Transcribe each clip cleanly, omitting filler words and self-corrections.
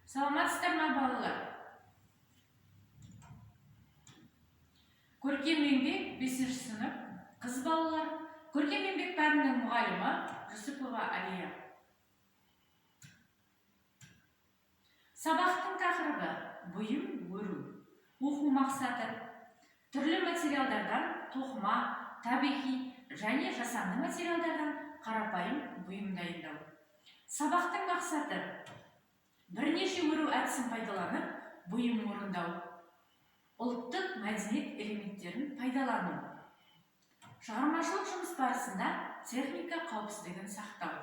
Саламатсыздар ма балалар? Көркем еңбек 5-ші сынып қыз балалар. Көркем еңбек пәнінің мұғалімі Жүсіпова Алия. Сабақтың тақырыбы бұйым өру. Оқу мақсаты түрлі материалдардан тоқыма, табиғи және жасанды материалдардан қарапайым бұйым дайындау. Сабақтың мақсаты бірнеше өру әдісін пайдаланып, бұйым орындау. Ұлттық мәдениет элементтерін пайдалану. Шығармашылық жұмыс барысында техника қауіпсіздігін сақтау.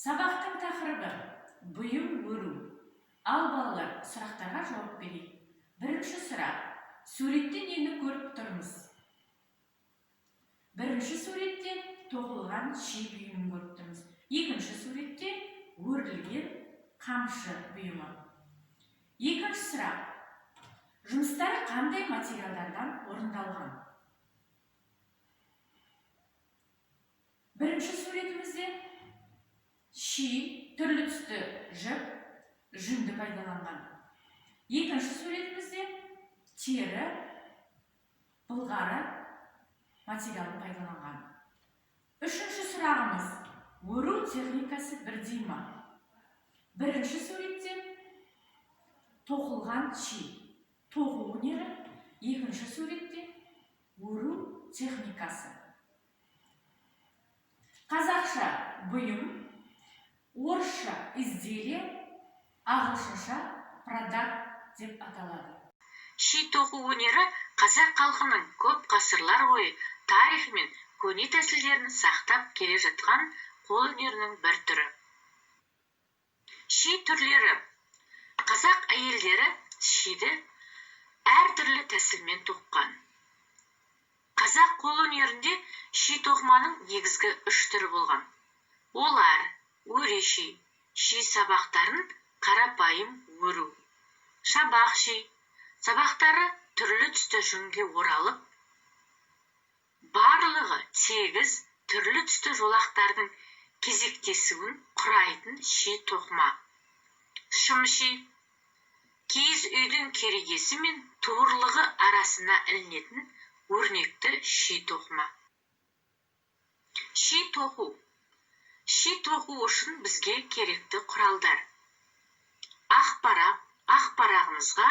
Сабақтың тақырыбы бұйым өру. Ал балалар, сұрақтарға жауап берейік. Бірінші сұрақ: суретте нені көріп тұрмыз? Бірінші суретте тоқылған ши бұйымын көріп тұрмыз. Екінші суретте өрілген қамшы бұйымы. Екінші сұрақ: жұмыстар қандай материалдардан орындалған? Бірінші суретімізде ши, түрлі түсті жіп, жүнді пайдаланған. Екінші суретімізде тері, былғары материалын пайдаланған. Үшінші сұрағымыз: өру техникасы бірдей ма? Бірінші суретте тоқылған ши, тоқу өнері. Екінші суретте өру техникасы. Қазақша бұйым, орысша изделие, ағылшынша продакт деп аталады. Ши тоқу өнері қазақ халқының көп ғасырлар бойы тарихы мен көне тәсілдерін сақтап келе жатқан қол өнерінің бір түрі. Ши түрлері: қазақ әйелдері шиді әртүрлі тәсілмен тоққан. Қазақ қол өнерінде ши тоқыманың негізгі 3 түрі болған. Олар өре ши, ши сабақтарын қарапайым өру. Шабақ ши, сабақтары түрлі түсті жүнге оралып, барлығы тегіс түрлі түсті жолақтардың кезектесуін құрайтын ши тоқыма. Шым ши, киіз үйдің керегесі мен туырлығы арасына ілінетін өрнекті ши тоқыма. Ши тоқу. Ши тоқу үшін бізге керекті құралдар: ақ парағымызға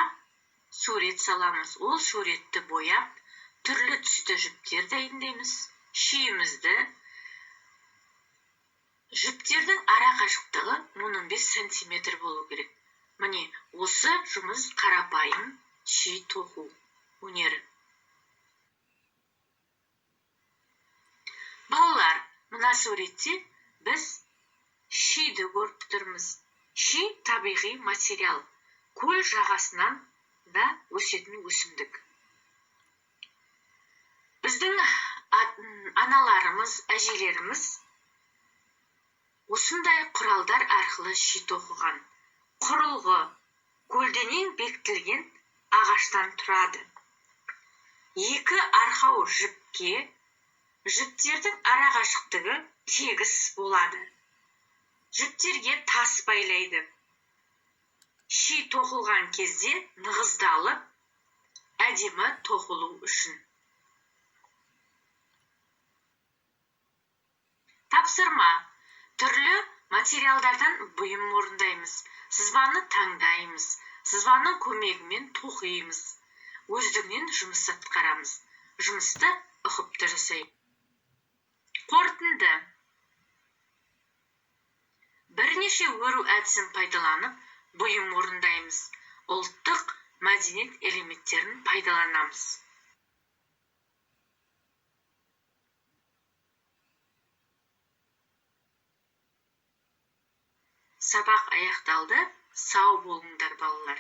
сурет саламыз. Ол суретті бояп, түрлі түсті жіптер дайындаймыз. Шиімізді, жіптердің ара қашықтығы 15 сантиметр болу керек. Міне, осы жұмыс қарапайым ши тоқу өнері. Балалар, мына суретте біз шиді көріп тұрмыз. Ши табиғи материал, көл жағасынан да өсетін өсімдік. Біздің аналарымыз, әжелеріміз осындай құралдар арқылы ши тоқыған. Құрылғы көлденең бекітілген ағаштан тұрады. 2 арқау жіпке, жіптердің ара қашықтығы тегіс болады. Жіптерге тас байлайды. Ши тоқылған кезде нығыздалып, әдемі тоқылу үшін. Тапсырма: түрлі материалдардан бұйым орындаймыз. Сызбаны таңдаймыз. Сызбаның көмегімен тоқимыз. Өздігінен жұмыс атқарамыз. Жұмысты ұқыпты жасаймыз. Қорытынды: бірнеше өру әдісін пайдаланып, бұйым орындаймыз. Ұлттық мәдениет элементтерін пайдаланамыз. Сабақ аяқталды. Сау болыңдар балалар.